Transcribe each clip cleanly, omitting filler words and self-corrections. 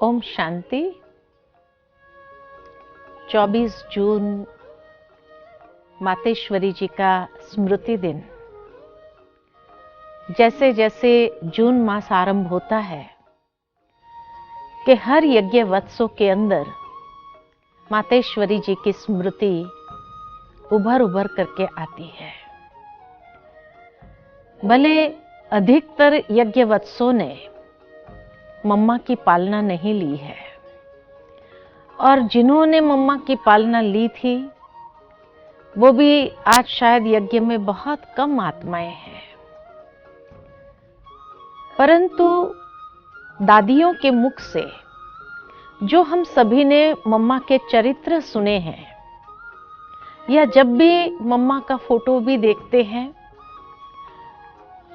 ओम शांति। 24 जून मातेश्वरी जी का स्मृति दिन। जैसे जैसे जून मास आरंभ होता है कि हर यज्ञ वत्सों के अंदर मातेश्वरी जी की स्मृति उभर उभर करके आती है। भले अधिकतर यज्ञ वत्सों ने मम्मा की पालना नहीं ली है, और जिन्होंने मम्मा की पालना ली थी वो भी आज शायद यज्ञ में बहुत कम आत्माएं हैं। परंतु दादियों के मुख से जो हम सभी ने मम्मा के चरित्र सुने हैं, या जब भी मम्मा का फोटो भी देखते हैं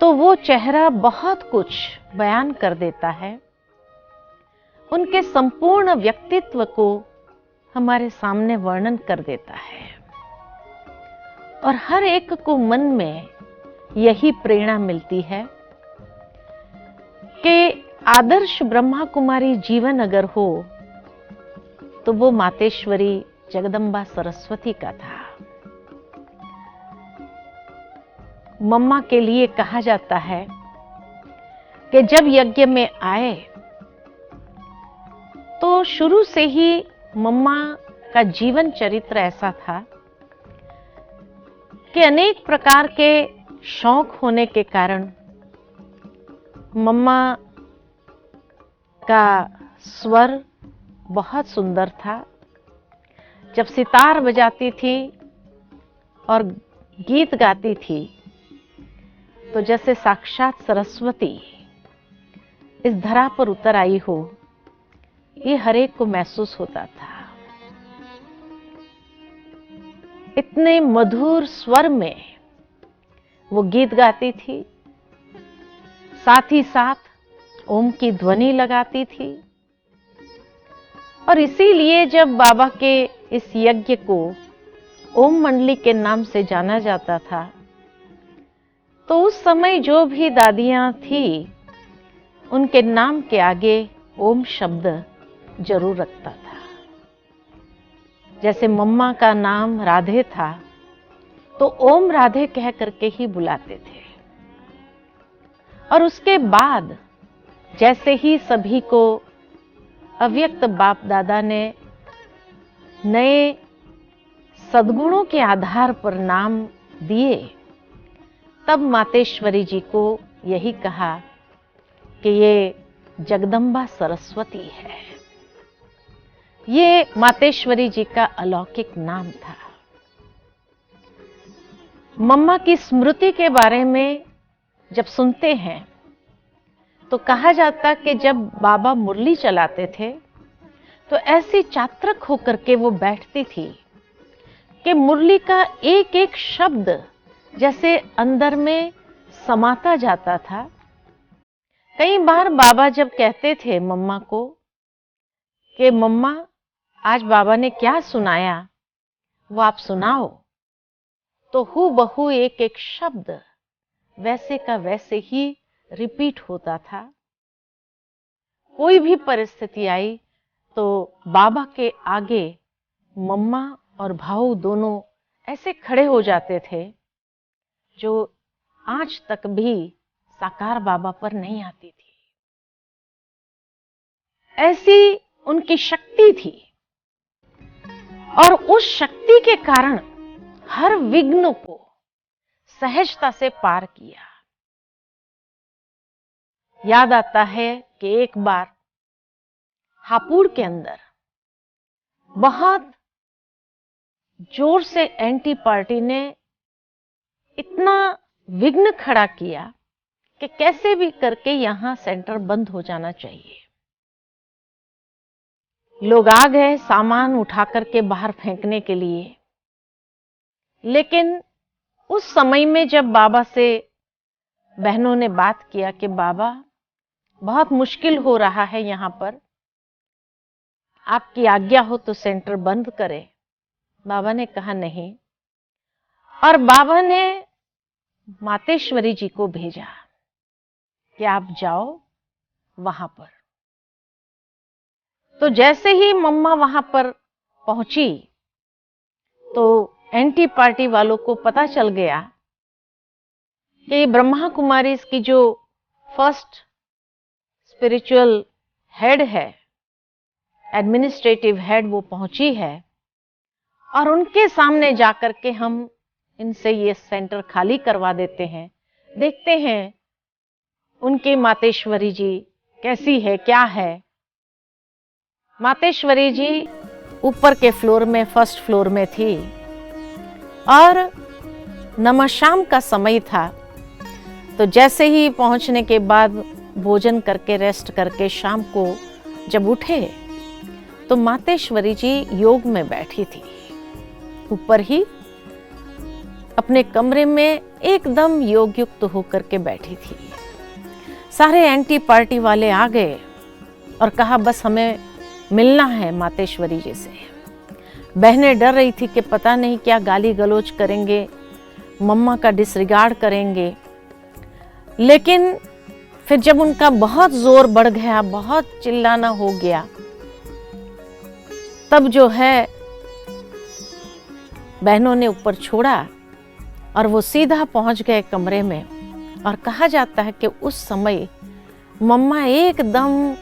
तो वो चेहरा बहुत कुछ बयान कर देता है। उनके संपूर्ण व्यक्तित्व को हमारे सामने वर्णन कर देता है, और हर एक को मन में यही प्रेरणा मिलती है कि आदर्श ब्रह्मा कुमारी जीवन अगर हो तो वो मातेश्वरी जगदम्बा सरस्वती का था। मम्मा के लिए कहा जाता है कि जब यज्ञ में आए तो शुरू से ही मम्मा का जीवन चरित्र ऐसा था कि अनेक प्रकार के शौक होने के कारण मम्मा का स्वर बहुत सुंदर था। जब सितार बजाती थी और गीत गाती थी तो जैसे साक्षात सरस्वती इस धरा पर उतर आई हो, ये हर एक को महसूस होता था। इतने मधुर स्वर में वो गीत गाती थी, साथ ही साथ ओम की ध्वनि लगाती थी। और इसीलिए जब बाबा के इस यज्ञ को ओम मंडली के नाम से जाना जाता था तो उस समय जो भी दादियां थी उनके नाम के आगे ओम शब्द जरूर रखता था। जैसे मम्मा का नाम राधे था तो ओम राधे कह करके ही बुलाते थे। और उसके बाद जैसे ही सभी को अव्यक्त बाप दादा ने नए सद्गुणों के आधार पर नाम दिए, तब मातेश्वरी जी को यही कहा कि ये जगदम्बा सरस्वती है। ये मातेश्वरी जी का अलौकिक नाम था। मम्मा की स्मृति के बारे में जब सुनते हैं तो कहा जाता कि जब बाबा मुरली चलाते थे तो ऐसी चात्रक होकर के वो बैठती थी कि मुरली का एक एक शब्द जैसे अंदर में समाता जाता था। कई बार बाबा जब कहते थे मम्मा को कि मम्मा आज बाबा ने क्या सुनाया वो आप सुनाओ, तो हूबहू एक एक शब्द वैसे का वैसे ही रिपीट होता था। कोई भी परिस्थिति आई तो बाबा के आगे मम्मा और भाऊ दोनों ऐसे खड़े हो जाते थे जो आज तक भी साकार बाबा पर नहीं आती थी। ऐसी उनकी शक्ति थी, और उस शक्ति के कारण हर विघ्न को सहजता से पार किया। याद आता है कि एक बार हापुड़ के अंदर बहुत जोर से एंटी पार्टी ने इतना विघ्न खड़ा किया कि कैसे भी करके यहां सेंटर बंद हो जाना चाहिए। लोग आ गए सामान उठा करके बाहर फेंकने के लिए, लेकिन उस समय में जब बाबा से बहनों ने बात किया कि बाबा बहुत मुश्किल हो रहा है यहां पर, आपकी आज्ञा हो तो सेंटर बंद करें, बाबा ने कहा नहीं। और बाबा ने मातेश्वरी जी को भेजा कि आप जाओ वहां पर। तो जैसे ही मम्मा वहां पर पहुंची तो एंटी पार्टी वालों को पता चल गया कि ब्रह्मा कुमारी की जो फर्स्ट स्पिरिचुअल हेड है, एडमिनिस्ट्रेटिव हेड, वो पहुंची है और उनके सामने जाकर के हम इनसे ये सेंटर खाली करवा देते हैं। देखते हैं उनकी मातेश्वरी जी कैसी है, क्या है। मातेश्वरी जी ऊपर के फ्लोर में, फर्स्ट फ्लोर में थी और नमः शाम का समय था। तो जैसे ही पहुंचने के बाद भोजन करके, रेस्ट करके शाम को जब उठे तो मातेश्वरी जी योग में बैठी थी, ऊपर ही अपने कमरे में एकदम योग युक्त होकर के बैठी थी। सारे एंटी पार्टी वाले आ गए और कहा बस हमें मिलना है मातेश्वरी जी से। बहनें डर रही थी कि पता नहीं क्या गाली गलौज करेंगे, मम्मा का डिसरिगार्ड करेंगे। लेकिन फिर जब उनका बहुत जोर बढ़ गया, बहुत चिल्लाना हो गया, तब जो है बहनों ने ऊपर छोड़ा और वो सीधा पहुंच गए कमरे में। और कहा जाता है कि उस समय मम्मा एकदम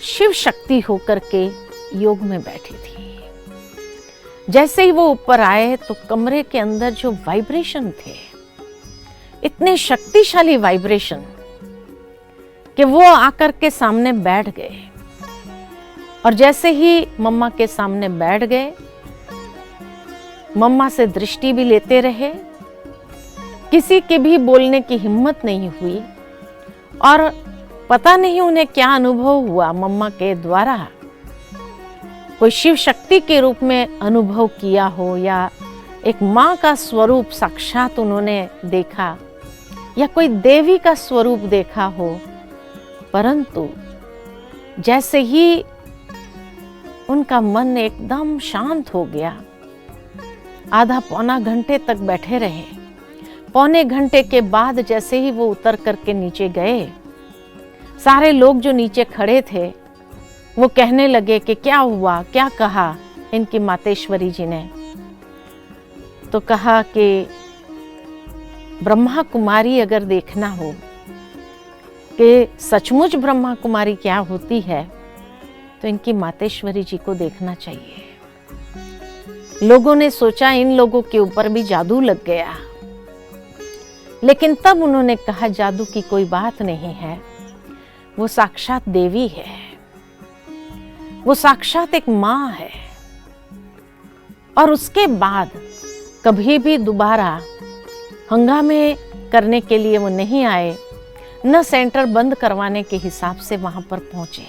शिव शक्ति होकर के योग में बैठी थी। जैसे ही वो ऊपर आए तो कमरे के अंदर जो वाइब्रेशन थे, इतने शक्तिशाली वाइब्रेशन कि वो आकर के सामने बैठ गए। और जैसे ही मम्मा के सामने बैठ गए, मम्मा से दृष्टि भी लेते रहे, किसी के भी बोलने की हिम्मत नहीं हुई। और पता नहीं उन्हें क्या अनुभव हुआ, मम्मा के द्वारा कोई शिव शक्ति के रूप में अनुभव किया हो या एक माँ का स्वरूप साक्षात उन्होंने देखा या कोई देवी का स्वरूप देखा हो। परंतु जैसे ही उनका मन एकदम शांत हो गया, आधा पौना घंटे तक बैठे रहे। पौने घंटे के बाद जैसे ही वो उतर करके नीचे गए, सारे लोग जो नीचे खड़े थे वो कहने लगे कि क्या हुआ, क्या कहा इनकी मातेश्वरी जी ने। तो कहा कि ब्रह्मा कुमारी अगर देखना हो कि सचमुच ब्रह्मा कुमारी क्या होती है, तो इनकी मातेश्वरी जी को देखना चाहिए। लोगों ने सोचा इन लोगों के ऊपर भी जादू लग गया, लेकिन तब उन्होंने कहा जादू की कोई बात नहीं है, वो साक्षात देवी है, वो साक्षात एक माँ है। और उसके बाद कभी भी दोबारा हंगामे करने के लिए वो नहीं आए, न सेंटर बंद करवाने के हिसाब से वहां पर पहुंचे।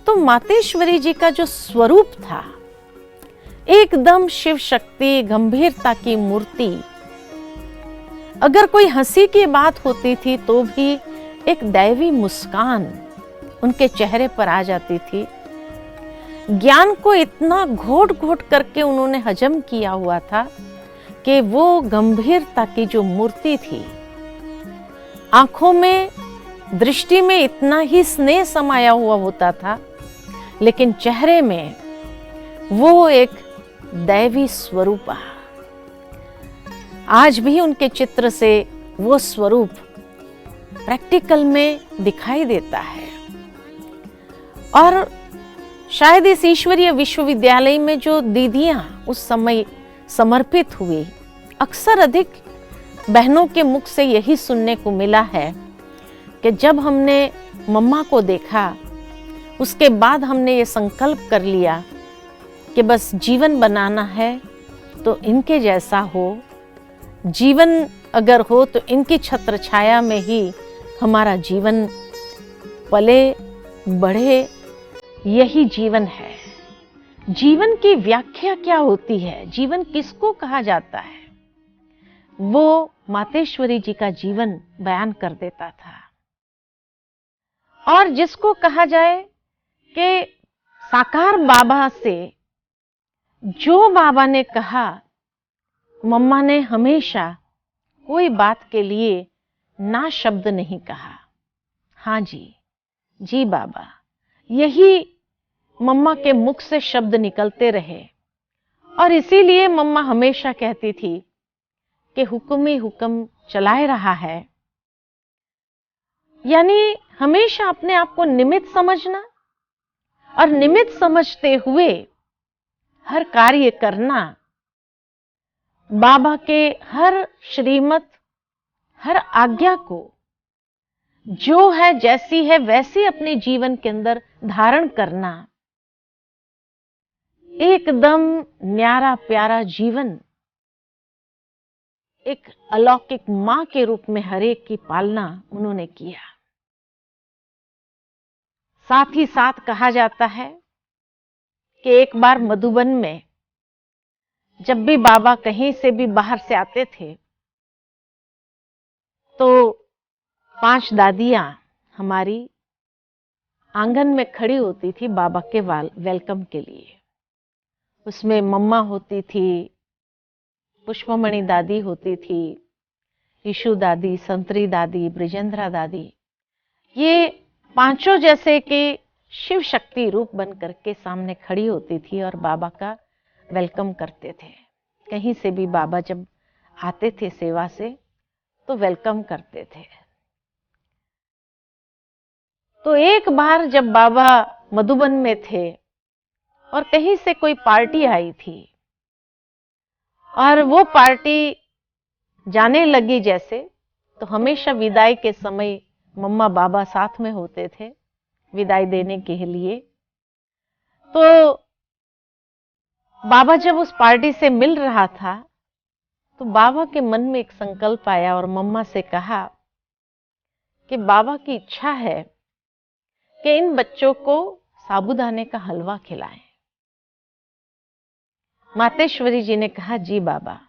तो मातेश्वरी जी का जो स्वरूप था, एकदम शिव शक्ति, गंभीरता की मूर्ति। अगर कोई हंसी की बात होती थी तो भी एक दैवी मुस्कान उनके चेहरे पर आ जाती थी। ज्ञान को इतना घोट घोट करके उन्होंने हजम किया हुआ था कि वो गंभीरता की जो मूर्ति थी, आंखों में, दृष्टि में इतना ही स्नेह समाया हुआ होता था, लेकिन चेहरे में वो एक दैवी स्वरूप। आज भी उनके चित्र से वो स्वरूप प्रैक्टिकल में दिखाई देता है। और शायद इस ईश्वरीय विश्वविद्यालय में जो दीदियां उस समय समर्पित हुई, अक्सर अधिक बहनों के मुख से यही सुनने को मिला है कि जब हमने मम्मा को देखा, उसके बाद हमने ये संकल्प कर लिया कि बस जीवन बनाना है तो इनके जैसा हो, जीवन अगर हो तो इनकी छत्र छाया में ही हमारा जीवन पले बढ़े। यही जीवन है। जीवन की व्याख्या क्या होती है, जीवन किसको कहा जाता है, वो मातेश्वरी जी का जीवन बयान कर देता था। और जिसको कहा जाए कि साकार बाबा से जो बाबा ने कहा, मम्मा ने हमेशा कोई बात के लिए ना शब्द नहीं कहा। हाँ जी, जी बाबा, यही मम्मा के मुख से शब्द निकलते रहे और इसीलिए मम्मा हमेशा कहती थी कि हुक्म ही हुक्म चलाए रहा है। यानी हमेशा अपने आप को निमित्त समझना और निमित्त समझते हुए हर कार्य करना, बाबा के हर श्रीमत, हर आज्ञा को जो है जैसी है वैसी अपने जीवन के अंदर धारण करना, एकदम न्यारा प्यारा जीवन एक अलौकिक मां के रूप में हरेक की पालना उन्होंने किया। साथ ही साथ कहा जाता है कि एक बार मधुबन में जब भी बाबा कहीं से भी बाहर से आते थे तो 5 दादियां हमारी आंगन में खड़ी होती थी बाबा के वेलकम के लिए। उसमें मम्मा होती थी, पुष्पमणि दादी होती थी, ईशु दादी, संतरी दादी, ब्रिजेंद्रा दादी, ये पांचों जैसे कि शिव शक्ति रूप बन करके सामने खड़ी होती थी और बाबा का वेलकम करते थे। कहीं से भी बाबा जब आते थे सेवा से तो वेलकम करते थे। तो एक बार जब बाबा मधुबन में थे और कहीं से कोई पार्टी आई थी और वो पार्टी जाने लगी जैसे, तो हमेशा विदाई के समय मम्मा बाबा साथ में होते थे विदाई देने के लिए। तो बाबा जब उस पार्टी से मिल रहा था तो बाबा के मन में एक संकल्प आया और मम्मा से कहा कि बाबा की इच्छा है कि इन बच्चों को साबूदाने का हलवा खिलाएं। मातेश्वरी जी ने कहा जी बाबा,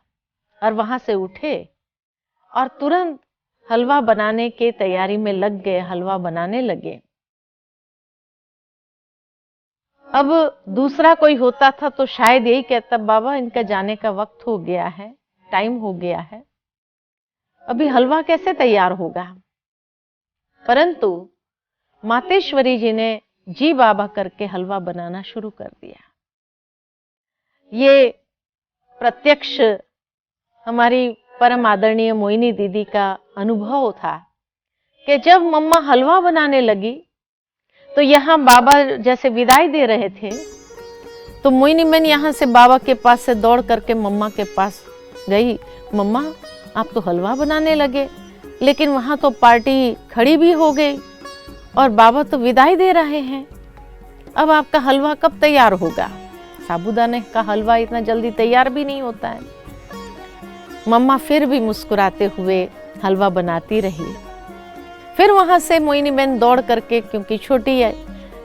और वहां से उठे और तुरंत हलवा बनाने के तैयारी में लग गए, हलवा बनाने लगे। अब दूसरा कोई होता था तो शायद यही कहता, बाबा इनका जाने का वक्त हो गया है, टाइम हो गया है, अभी हलवा कैसे तैयार होगा। परंतु मातेश्वरी जी ने जी बाबा करके हलवा बनाना शुरू कर दिया। ये प्रत्यक्ष हमारी परम आदरणीय मोहिनी दीदी का अनुभव था कि जब मम्मा हलवा बनाने लगी तो यहाँ बाबा जैसे विदाई दे रहे थे तो मोहिनी मैंने यहाँ से बाबा के पास से दौड़ करके मम्मा के पास गई। मम्मा आप तो हलवा बनाने लगे, लेकिन वहाँ तो पार्टी खड़ी भी हो गई और बाबा तो विदाई दे रहे हैं, अब आपका हलवा कब तैयार होगा। साबूदाने का हलवा इतना जल्दी तैयार भी नहीं होता है। मम्मा फिर भी मुस्कुराते हुए हलवा बनाती रही। फिर वहां से मोहिनी बहन दौड़ करके, क्योंकि छोटी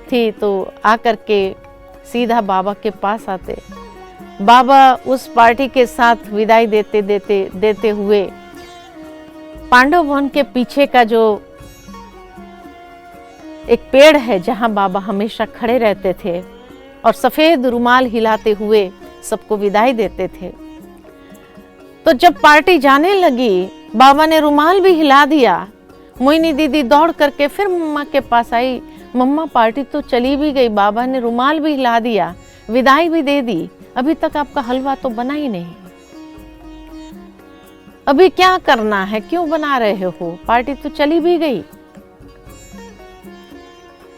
थी, तो आकर के सीधा बाबा के पास आते। बाबा उस पार्टी के साथ विदाई देते हुए पांडव वन के पीछे का जो एक पेड़ है जहां बाबा हमेशा खड़े रहते थे और सफेद रुमाल हिलाते हुए सबको विदाई देते थे। तो जब पार्टी जाने लगी बाबा ने रुमाल भी हिला दिया। मोहिनी दीदी दौड़ करके फिर मम्मा के पास आई, मम्मा पार्टी तो चली भी गई, बाबा ने रुमाल भी हिला दिया, विदाई भी दे दी, अभी तक आपका हलवा तो बना ही नहीं, अभी क्या करना है, क्यों बना रहे हो, पार्टी तो चली भी गई।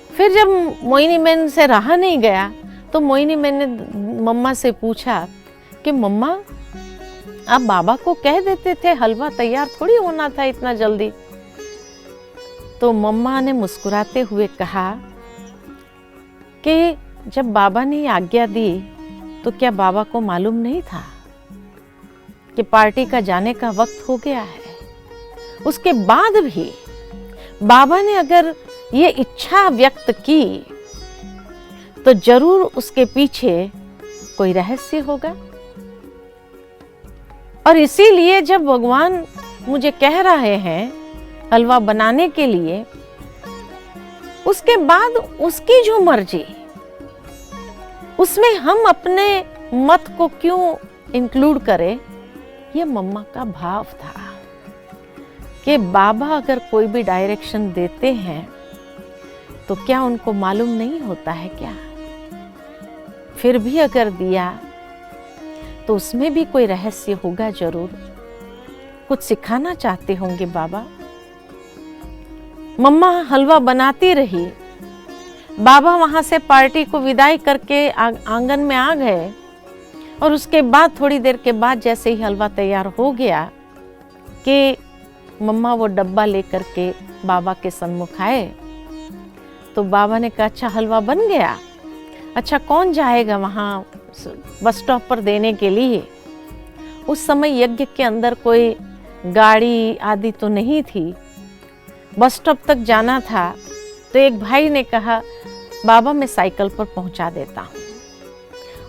फिर जब मोहिनी बहन से रहा नहीं गया तो मोहिनी बहन ने मम्मा से पूछा कि मम्मा आप बाबा को कह देते थे हलवा तैयार थोड़ी होना था इतना जल्दी। तो मम्मा ने मुस्कुराते हुए कहा कि जब बाबा ने आज्ञा दी तो क्या बाबा को मालूम नहीं था कि पार्टी का जाने का वक्त हो गया है। उसके बाद भी बाबा ने अगर ये इच्छा व्यक्त की तो जरूर उसके पीछे कोई रहस्य होगा। और इसीलिए जब भगवान मुझे कह रहे हैं हलवा बनाने के लिए, उसके बाद उसकी जो मर्जी, उसमें हम अपने मत को क्यों इंक्लूड करें, ये मम्मा का भाव था कि बाबा अगर कोई भी डायरेक्शन देते हैं तो क्या उनको मालूम नहीं होता है क्या। फिर भी अगर दिया तो उसमें भी कोई रहस्य होगा जरूर, कुछ सिखाना चाहते होंगे बाबा। मम्मा हलवा बनाती रही, बाबा वहां से पार्टी को विदाई करके आंगन में आ गए और उसके बाद थोड़ी देर के बाद जैसे ही हलवा तैयार हो गया कि मम्मा वो डब्बा लेकर के बाबा के सन्मुख आए, तो बाबा ने कहा अच्छा हलवा बन गया, अच्छा कौन जाएगा वहाँ बस स्टॉप पर देने के लिए। उस समय यज्ञ के अंदर कोई गाड़ी आदि तो नहीं थी, बस स्टॉप तक जाना था। तो एक भाई ने कहा बाबा मैं साइकिल पर पहुंचा देता हूँ,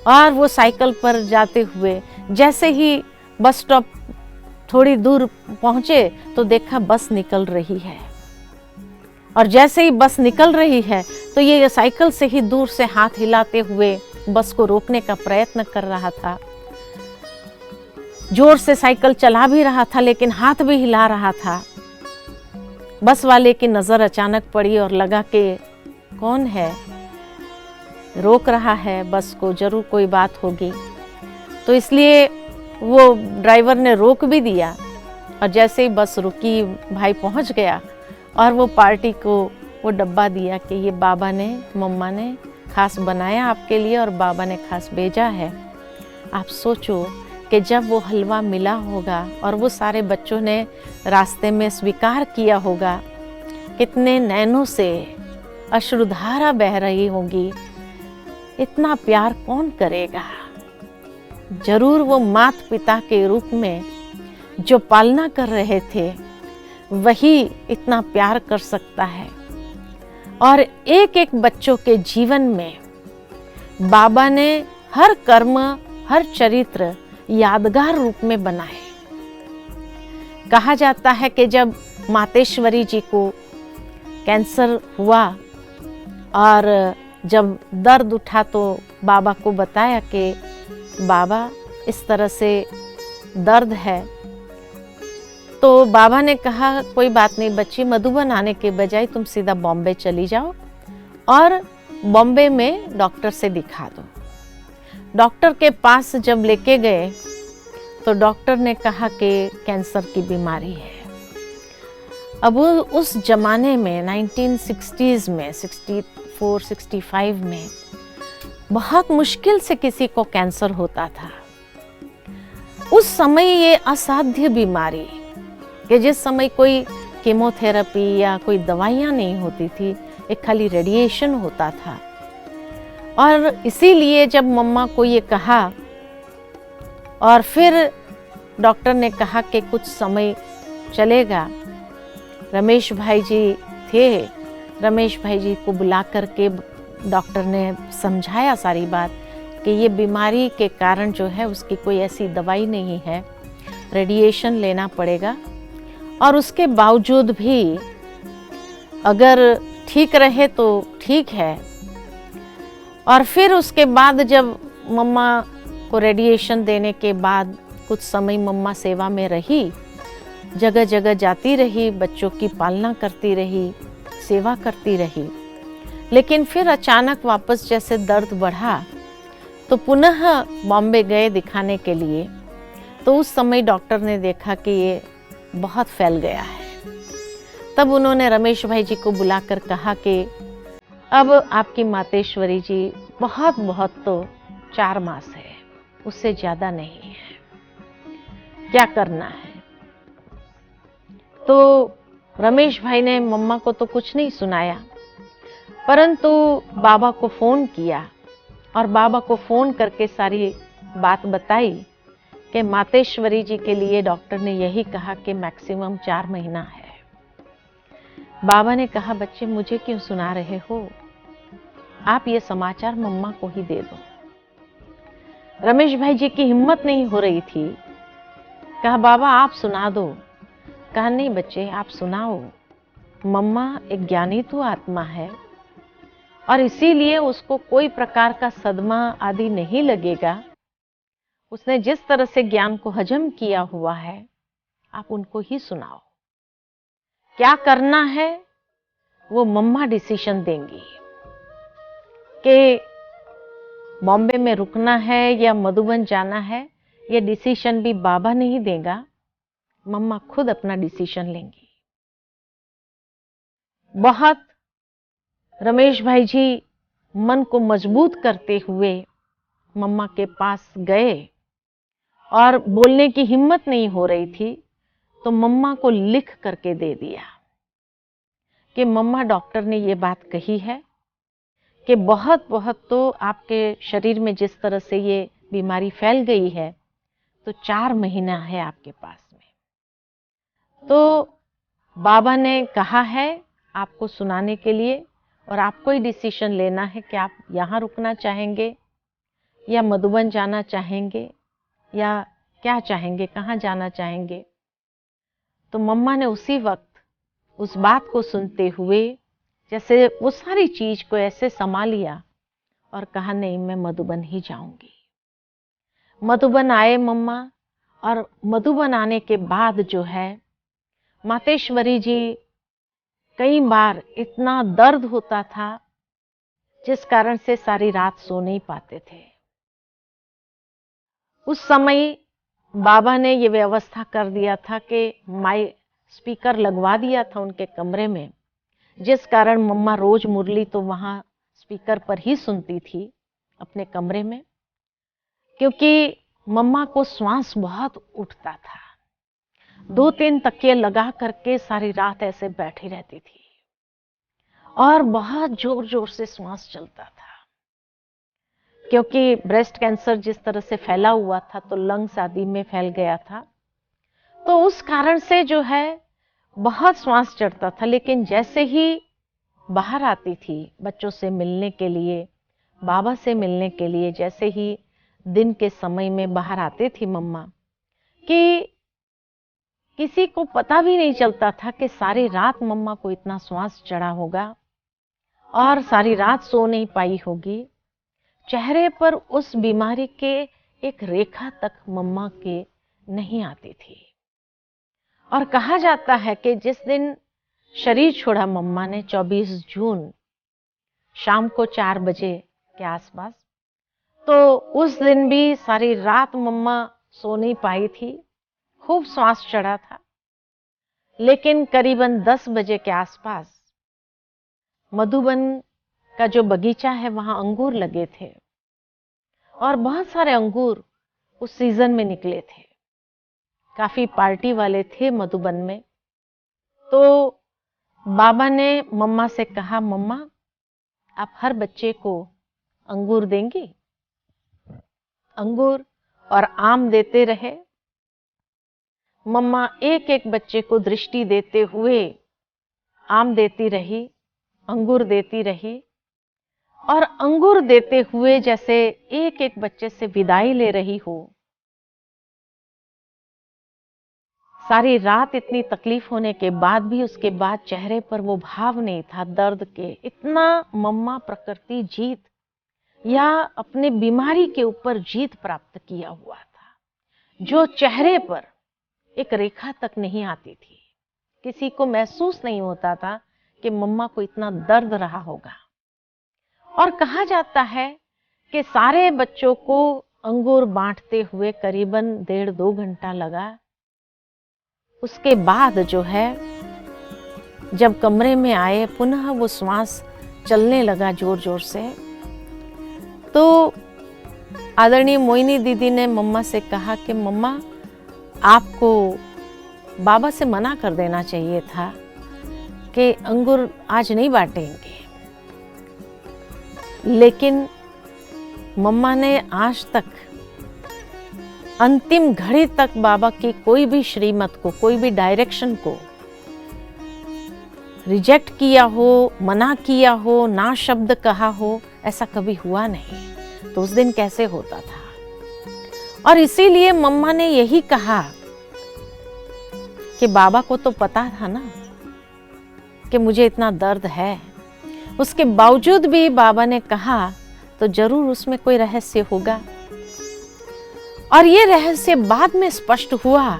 और वो साइकिल पर जाते हुए जैसे ही बस स्टॉप थोड़ी दूर पहुंचे तो देखा बस निकल रही है, और जैसे ही बस निकल रही है तो ये साइकिल से ही दूर से हाथ हिलाते हुए बस को रोकने का प्रयत्न कर रहा था। जोर से साइकिल चला भी रहा था लेकिन हाथ भी हिला रहा था। बस वाले की नजर अचानक पड़ी और लगा कि कौन है, रोक रहा है बस को, जरूर कोई बात होगी। तो इसलिए वो ड्राइवर ने रोक भी दिया, और जैसे ही बस रुकी भाई पहुंच गया और वो पार्टी को वो डब्बा दिया कि ये बाबा ने मम्मा ने खास बनाया आपके लिए और बाबा ने खास भेजा है। आप सोचो कि जब वो हलवा मिला होगा और वो सारे बच्चों ने रास्ते में स्वीकार किया होगा, कितने नैनों से अश्रुधारा बह रही होंगी। इतना प्यार कौन करेगा। जरूर वो माता पिता के रूप में जो पालना कर रहे थे वही इतना प्यार कर सकता है। और एक एक बच्चों के जीवन में बाबा ने हर कर्म हर चरित्र यादगार रूप में बनाए। कहा जाता है कि जब मातेश्वरी जी को कैंसर हुआ और जब दर्द उठा तो बाबा को बताया कि बाबा इस तरह से दर्द है, तो बाबा ने कहा कोई बात नहीं बच्ची, मधुबन आने के बजाय तुम सीधा बॉम्बे चली जाओ और बॉम्बे में डॉक्टर से दिखा दो। डॉक्टर के पास जब लेके गए तो डॉक्टर ने कहा कि कैंसर की बीमारी है। अब उस जमाने में 1960s में 64-65 में बहुत मुश्किल से किसी को कैंसर होता था। उस समय ये असाध्य बीमारी कि जिस समय कोई कीमोथेरेपी या कोई दवाइयाँ नहीं होती थी, एक खाली रेडिएशन होता था। और इसीलिए जब मम्मा को ये कहा और फिर डॉक्टर ने कहा कि कुछ समय चलेगा, रमेश भाई जी थे, रमेश भाई जी को बुला करके डॉक्टर ने समझाया सारी बात कि ये बीमारी के कारण जो है उसकी कोई ऐसी दवाई नहीं है, रेडिएशन लेना पड़ेगा, और उसके बावजूद भी अगर ठीक रहे तो ठीक है। और फिर उसके बाद जब मम्मा को रेडिएशन देने के बाद कुछ समय मम्मा सेवा में रही, जगह जगह जाती रही, बच्चों की पालना करती रही, सेवा करती रही। लेकिन फिर अचानक वापस जैसे दर्द बढ़ा तो पुनः बॉम्बे गए दिखाने के लिए। तो उस समय डॉक्टर ने देखा कि ये बहुत फैल गया है। तब उन्होंने रमेश भाई जी को बुलाकर कहा कि अब आपकी मातेश्वरी जी बहुत बहुत तो 4 मास है, उससे ज्यादा नहीं है, क्या करना है। तो रमेश भाई ने मम्मा को तो कुछ नहीं सुनाया, परंतु बाबा को फोन किया और बाबा को फोन करके सारी बात बताई कि मातेश्वरी जी के लिए डॉक्टर ने यही कहा कि मैक्सिमम 4 महीना है। बाबा ने कहा बच्चे मुझे क्यों सुना रहे हो, आप ये समाचार मम्मा को ही दे दो। रमेश भाई जी की हिम्मत नहीं हो रही थी, कहा बाबा आप सुना दो। कहा नहीं बच्चे आप सुनाओ, मम्मा एक ज्ञानी तो आत्मा है और इसीलिए उसको कोई प्रकार का सदमा आदि नहीं लगेगा। उसने जिस तरह से ज्ञान को हजम किया हुआ है, आप उनको ही सुनाओ। क्या करना है वो मम्मा डिसीजन देंगी कि बॉम्बे में रुकना है या मधुबन जाना है, ये डिसीजन भी बाबा नहीं देगा, मम्मा खुद अपना डिसीजन लेंगी। बहुत रमेश भाई जी मन को मजबूत करते हुए मम्मा के पास गए और बोलने की हिम्मत नहीं हो रही थी, तो मम्मा को लिख करके दे दिया कि मम्मा डॉक्टर ने ये बात कही है कि बहुत तो आपके शरीर में जिस तरह से ये बीमारी फैल गई है, तो 4 महीना है आपके पास में। तो बाबा ने कहा है आपको सुनाने के लिए, और आपको ही डिसीजन लेना है कि आप यहाँ रुकना चाहेंगे या मधुबन जाना चाहेंगे या क्या चाहेंगे, कहाँ जाना चाहेंगे। तो मम्मा ने उसी वक्त उस बात को सुनते हुए जैसे वो सारी चीज को ऐसे संभाल लिया और कहा नहीं, मैं मधुबन ही जाऊंगी। मधुबन आए मम्मा, और मधुबन आने के बाद जो है मातेश्वरी जी, कई बार इतना दर्द होता था जिस कारण से सारी रात सो नहीं पाते थे। उस समय बाबा ने ये व्यवस्था कर दिया था कि माइक स्पीकर लगवा दिया था उनके कमरे में, जिस कारण मम्मा रोज मुरली तो वहां स्पीकर पर ही सुनती थी अपने कमरे में, क्योंकि मम्मा को श्वास बहुत उठता था। 2-3 तकिए लगा करके सारी रात ऐसे बैठी रहती थी और बहुत जोर जोर से श्वास चलता था, क्योंकि ब्रेस्ट कैंसर जिस तरह से फैला हुआ था तो लंग्स आदि में फैल गया था, तो उस कारण से जो है बहुत श्वास चढ़ता था। लेकिन जैसे ही बाहर आती थी बच्चों से मिलने के लिए, बाबा से मिलने के लिए, जैसे ही दिन के समय में बाहर आते थी मम्मा, कि किसी को पता भी नहीं चलता था कि सारी रात मम्मा को इतना श्वास चढ़ा होगा और सारी रात सो नहीं पाई होगी। चेहरे पर उस बीमारी के एक रेखा तक मम्मा के नहीं आती थी। और कहा जाता है कि जिस दिन शरीर छोड़ा मम्मा ने 24 जून शाम को 4 बजे के आसपास, तो उस दिन भी सारी रात मम्मा सो नहीं पाई थी, खूब श्वास चढ़ा था। लेकिन करीबन 10 बजे के आसपास मधुबन का जो बगीचा है वहां अंगूर लगे थे और बहुत सारे अंगूर उस सीजन में निकले थे, काफी पार्टी वाले थे मधुबन में। तो बाबा ने मम्मा से कहा, मम्मा आप हर बच्चे को अंगूर देंगी? अंगूर और आम देते रहे। मम्मा एक एक बच्चे को दृष्टि देते हुए आम देती रही, अंगूर देती रही, और अंगूर देते हुए जैसे एक एक बच्चे से विदाई ले रही हो। सारी रात इतनी तकलीफ होने के बाद भी उसके बाद चेहरे पर वो भाव नहीं था दर्द के। इतना मम्मा प्रकृति जीत या अपने बीमारी के ऊपर जीत प्राप्त किया हुआ था, जो चेहरे पर एक रेखा तक नहीं आती थी। किसी को महसूस नहीं होता था कि मम्मा को इतना दर्द रहा होगा। और कहा जाता है कि सारे बच्चों को अंगूर बांटते हुए करीबन 1.5-2 घंटा लगा। उसके बाद जो है जब कमरे में आए, पुनः वो श्वास चलने लगा जोर जोर से, तो आदरणीय मोहिनी दीदी ने मम्मा से कहा कि मम्मा आपको बाबा से मना कर देना चाहिए था कि अंगूर आज नहीं बांटेंगे। लेकिन मम्मा ने आज तक अंतिम घड़ी तक बाबा की कोई भी श्रीमत को, कोई भी डायरेक्शन को रिजेक्ट किया हो, मना किया हो, ना शब्द कहा हो, ऐसा कभी हुआ नहीं। तो उस दिन कैसे होता था। और इसीलिए मम्मा ने यही कहा कि बाबा को तो पता था ना कि मुझे इतना दर्द है, उसके बावजूद भी बाबा ने कहा तो जरूर उसमें कोई रहस्य होगा। और ये रहस्य बाद में स्पष्ट हुआ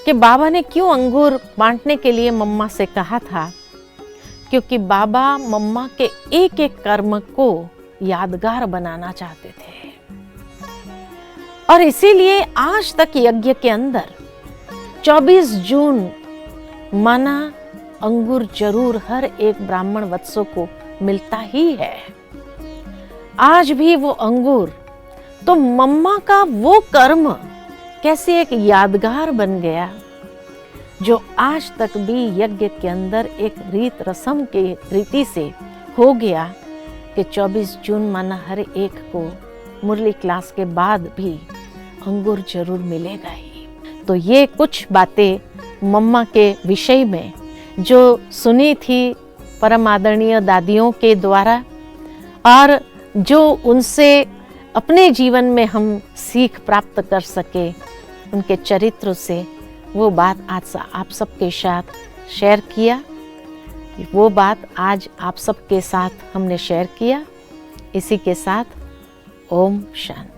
कि बाबा ने क्यों अंगूर बांटने के लिए मम्मा से कहा था, क्योंकि बाबा मम्मा के एक एक कर्म को यादगार बनाना चाहते थे। और इसीलिए आज तक यज्ञ के अंदर 24 जून माना अंगूर जरूर हर एक ब्राह्मण वत्सों को मिलता ही है। आज भी वो अंगूर, तो मम्मा का वो कर्म कैसे एक यादगार बन गया, जो आज तक भी यज्ञ के अंदर एक रीत रस्म के रीति से हो गया कि 24 जून माना हर एक को मुरली क्लास के बाद भी अंगूर जरूर मिलेगा ही। तो ये कुछ बातें मम्मा के विषय में जो सुनी थी परम आदरणीय दादियों के द्वारा, और जो उनसे अपने जीवन में हम सीख प्राप्त कर सके उनके चरित्र से, वो बात आज आप सबके साथ शेयर किया। वो बात आज आप सबके साथ हमने शेयर किया। इसी के साथ ओम शांति।